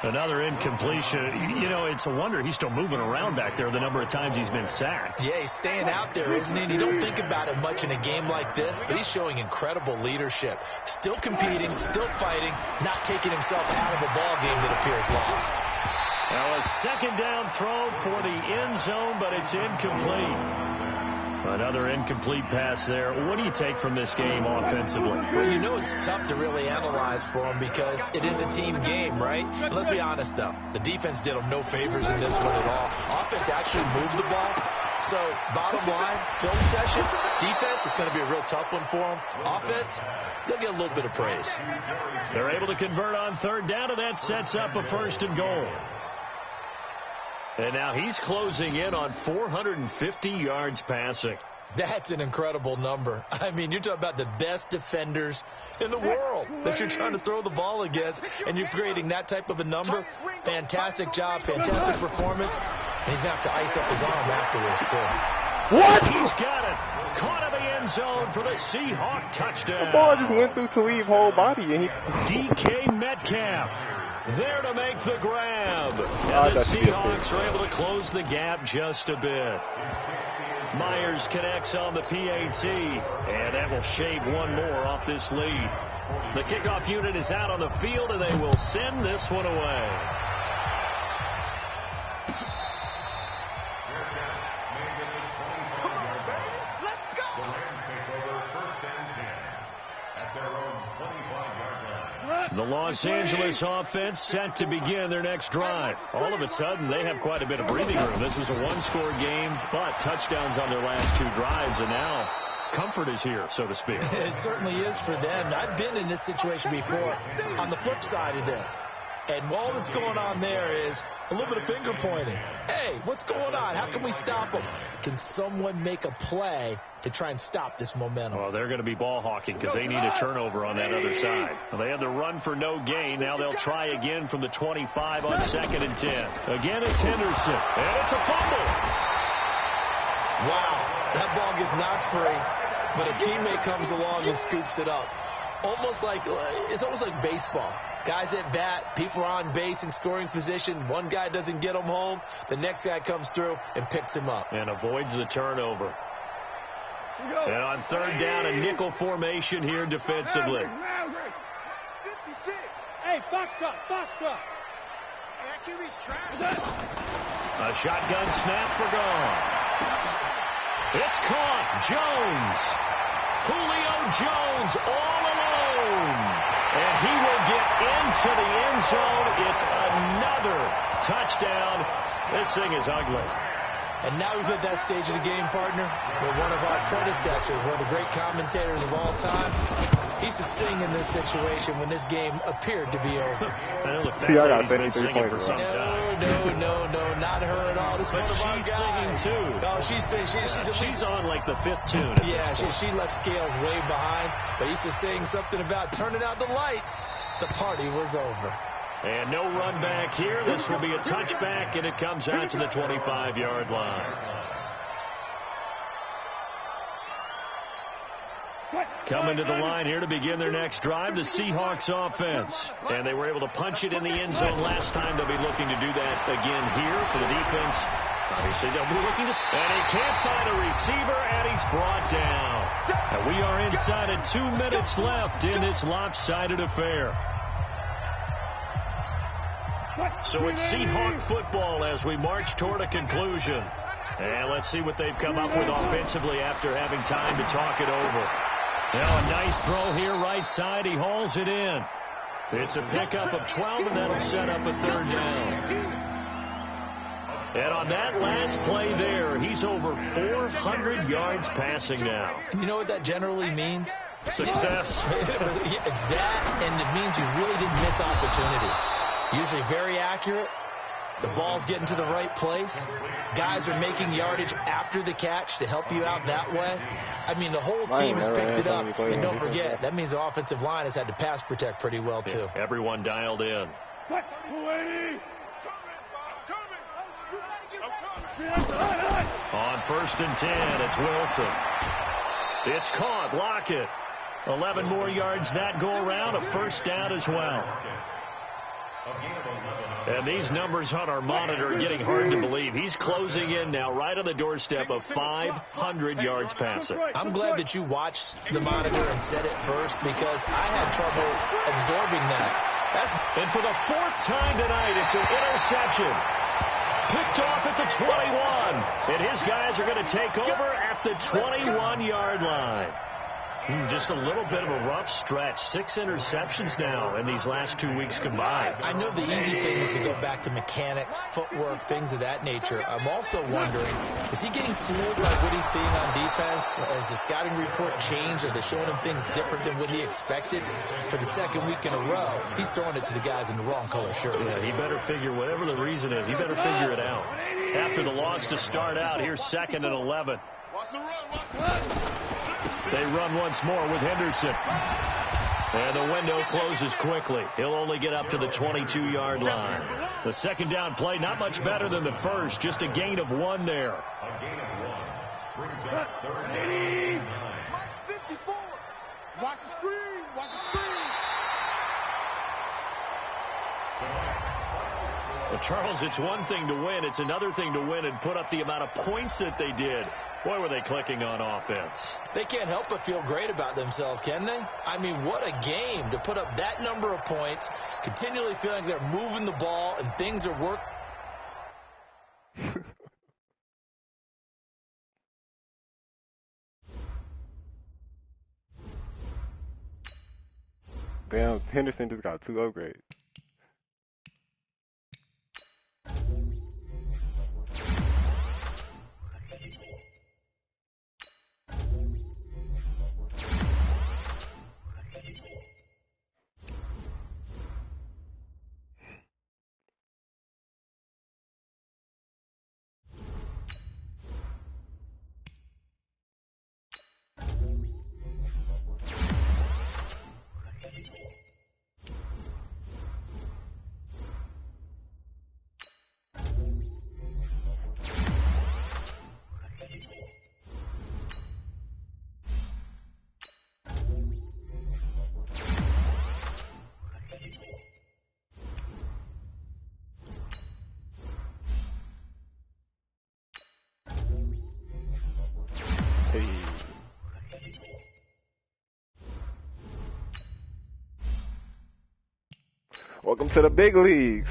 Another incompletion. You know, it's a wonder he's still moving around back there the number of times he's been sacked. Yeah, he's staying out there, isn't he? You don't think about it much in a game like this, but he's showing incredible leadership. Still competing, still fighting, not taking himself out of a ball game that appears lost. Now a 2nd down throw for the end zone, but it's incomplete. Another incomplete pass there. What do you take from this game offensively? Well, you know it's tough to really analyze for him because it is a team game, right? And let's be honest, though. The defense did him no favors in this one at all. Offense actually moved the ball. So, bottom line, film session, defense, it's going to be a real tough one for them. Offense, they'll get a little bit of praise. They're able to convert on 3rd down, and that sets up a 1st and goal. And now he's closing in on 450 yards passing. That's an incredible number. I mean, you're talking about the best defenders in the world that you're trying to throw the ball against, and you're creating that type of a number. Fantastic job, fantastic performance. And he's going to have to ice up his arm afterwards, too. What? He's got it. Caught in the end zone for the Seahawk touchdown. The ball just went through Talib's whole body, and he... DK Metcalf there to make the grab. And the Seahawks are able to close the gap just a bit. Myers connects on the PAT, and that will shave one more off this lead. The kickoff unit is out on the field, and they will send this one away. The Los Angeles offense set to begin their next drive. All of a sudden, they have quite a bit of breathing room. This was a one-score game, but touchdowns on their last 2 drives, and now comfort is here, so to speak. It certainly is for them. I've been in this situation before. On the flip side of this, And all that's going on there is a little bit of finger pointing. Hey, what's going on? How can we stop them? Can someone make a play to try and stop this momentum? Well, they're going to be ball hawking because they need a turnover on that other side. Well, they had the run for no gain. Now they'll try again from the 25 on 2nd and 10. Again, it's Henderson, and it's a fumble. Wow, that ball gets knocked free, but a teammate comes along and scoops it up. It's almost like baseball. Guys at bat, people are on base in scoring position. One guy doesn't get him home. The next guy comes through and picks him up. And avoids the turnover. And on 3rd down, a nickel formation here defensively. 56. Hey, Foxtrot. A shotgun snap for gone. It's caught. Jones. Julio Jones all alone. And he will get into the end zone. It's another touchdown. This thing is ugly. And now we've hit that stage of the game, partner, where one of our predecessors, one of the great commentators of all time, he used to sing in this situation when this game appeared to be over. I know the family's been singing for some time. No, not her at all. This But is one of our she's guys. singing, too. Oh, she's singing. She's on like the 5th tune. Yeah, she left Scales way behind, but he used to sing something about turning out the lights. The party was over. And no run back here. This will be a touchback, and it comes out to the 25-yard line. Coming to the line here to begin their next drive, the Seahawks offense. And they were able to punch it in the end zone last time. They'll be looking to do that again here for the defense. Obviously, they'll be looking to... And he can't find a receiver, and he's brought down. And we are inside of 2 minutes left in this lopsided affair. So it's Seahawk football as we march toward a conclusion. And let's see what they've come up with offensively after having time to talk it over. Now a nice throw here right side. He hauls it in. It's a pickup of 12, and that'll set up a 3rd down. And on that last play there, he's over 400 yards passing now. You know what that generally means? Success. That, and it means you really didn't miss opportunities. Usually very accurate. The ball's getting to the right place. Guys are making yardage after the catch to help you out that way. I mean, the whole team has picked it up. And don't forget, that means the offensive line has had to pass protect pretty well, too. Yeah, everyone dialed in. On 1st and 10, it's Wilson. It's caught. Lockett. 11 more yards that go around. A 1st down as well. And these numbers on our monitor are getting hard to believe. He's closing in now right on the doorstep of 500 yards passing. I'm glad that you watched the monitor and said it first because I had trouble absorbing that. And for the 4th time tonight, it's an interception. Picked off at the 21. And his guys are going to take over at the 21-yard line. Just a little bit of a rough stretch. 6 interceptions now in these last 2 weeks combined. I know the easy thing is to go back to mechanics, footwork, things of that nature. I'm also wondering, is he getting fooled by what he's seeing on defense? Has the scouting report changed? Are they showing him things different than what he expected? For the 2nd week in a row, he's throwing it to the guys in the wrong color shirts. Yeah, he better figure, whatever the reason is, he better figure it out. After the loss to start out, here's 2nd and 11. Watch the run, watch the run. They run once more with Henderson. And the window closes quickly. He'll only get up to the 22-yard line. The 2nd down play, not much better than the first. Just a gain of 1 there. A gain of 1 brings up 3rd and 9. 54. Watch the screen. Watch the screen. Well, Charles, it's one thing to win. It's another thing to win and put up the amount of points that they did. Boy, were they clicking on offense. They can't help but feel great about themselves, can they? I mean, what a game to put up that number of points, continually feeling like they're moving the ball and things are working. Damn, Henderson just got 2 upgrades. Welcome to the big leagues.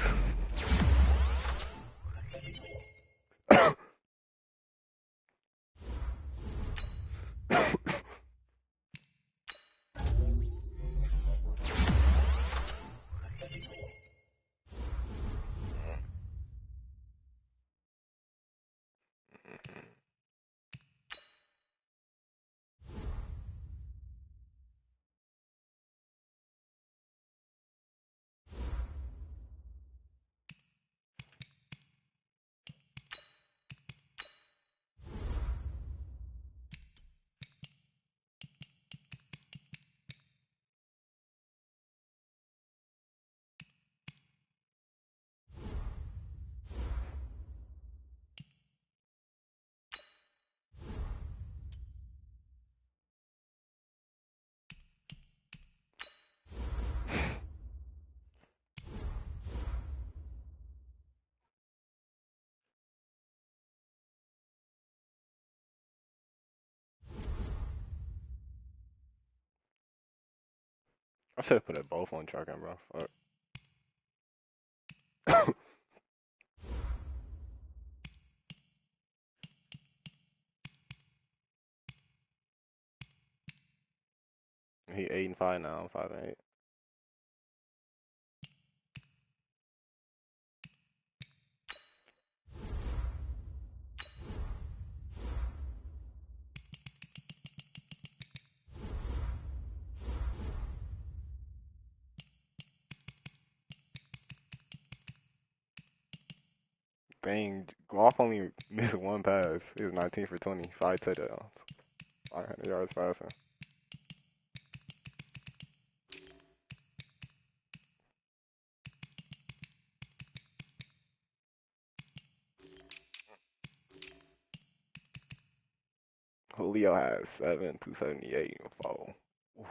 I should have put it both on trucking, bro. Fuck. He 8-5 now. I'm 5-8. Dang, Goff only missed one pass. He was 19 for 20, 5 touchdowns, 500 yards passing. Julio has 7, 278, and 4. Oof.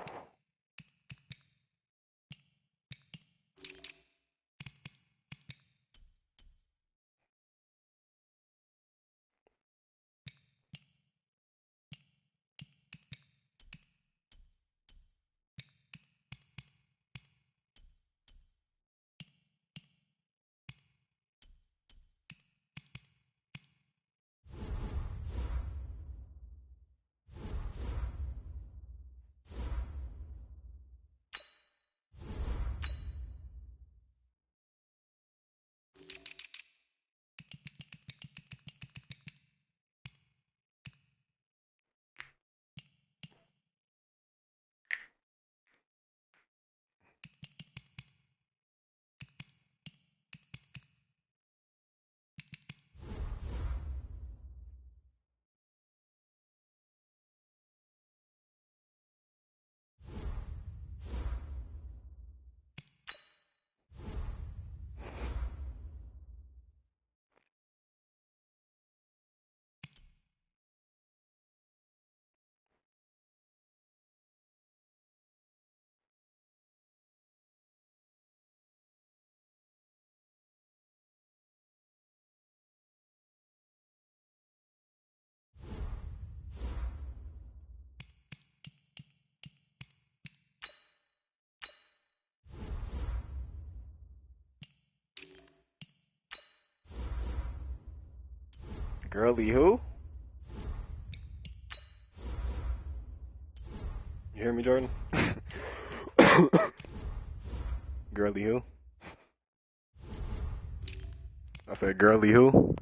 Girly who? You hear me, Jordan? Girly who? I said girly who?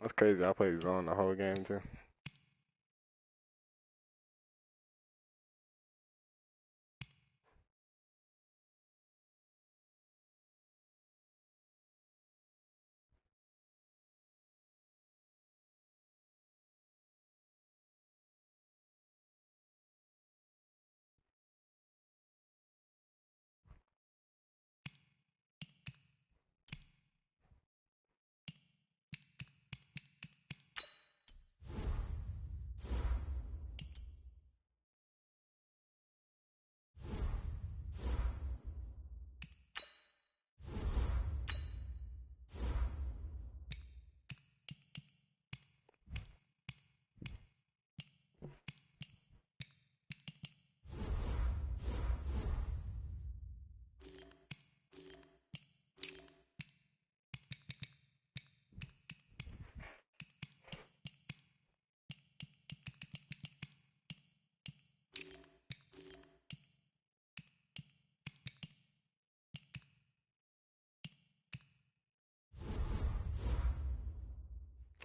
That's crazy. I played zone the whole game too.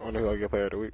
I wonder who I get player of the week.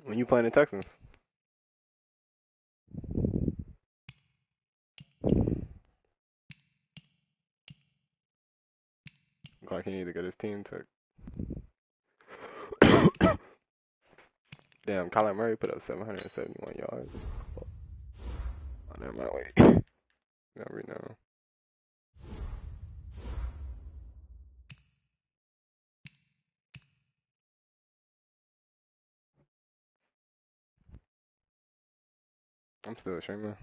When you playing the Texans? Look like he need to get his team took. Damn, Kyler Murray put up 771 yards. Oh, never mind, wait. Never know. I'm still streaming.